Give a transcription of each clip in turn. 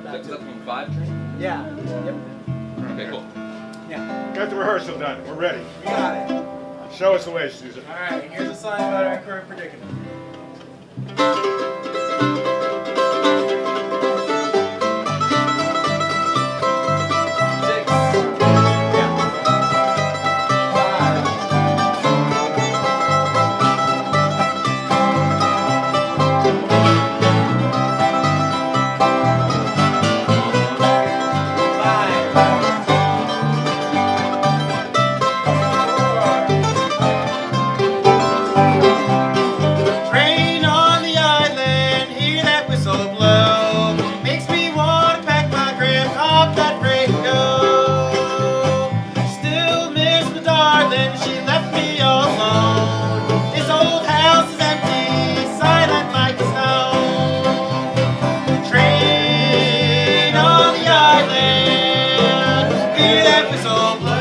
get back Is to that it. from 5 train? Yeah. Yep. Okay, cool. Yeah. Got the rehearsal done. We're ready. We got it. Show us the way, Susan. All right. Here's a sign about our current predicament. Train on the island, hear that whistle blow. Makes me wanna pack my grip, hop that freight and go. Still miss my darling, she left me all alone. This old house is empty, silent like the snow. Train on the island, hear that whistle blow.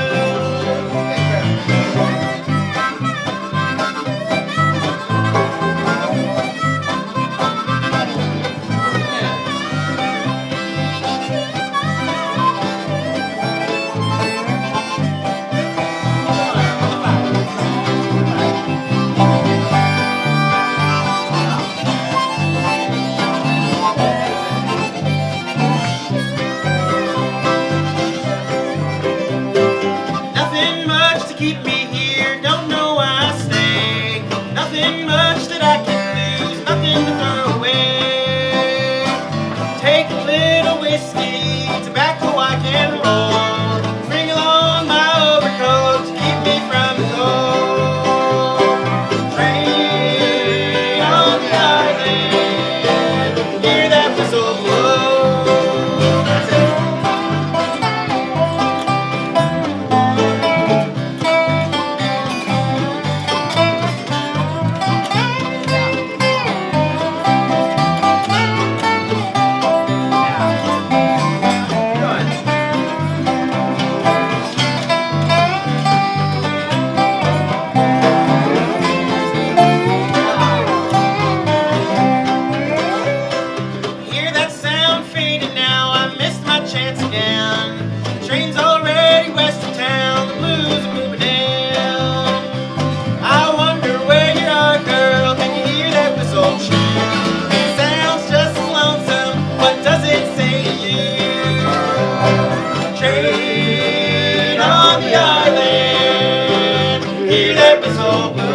Nothing much to keep me here, don't know why I stay. Nothing much that I can lose, nothing to throw away. Take a little whiskey, tobacco I can roll. Bring along my overcoat to keep me from the cold. Train on the island, hear that whistle blow. That's it. Hear that sound fading now, I missed my chance again. The train's already west of town, the blues are moving in. I wonder where you are, girl, can you hear that whistle cheer? It sounds just as lonesome, what does it say to you? Train on the island, hear that whistle blow.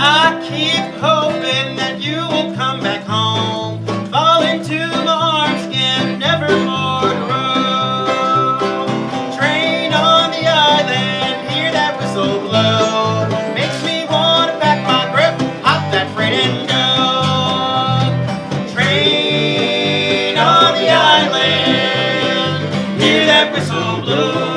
I keep hoping that you will come back home, fall into my arms again, never more to roam. Train on the island, hear that whistle blow. Makes me wanna pack my grip, hop that freight and go. Train on the island, hear that whistle blow.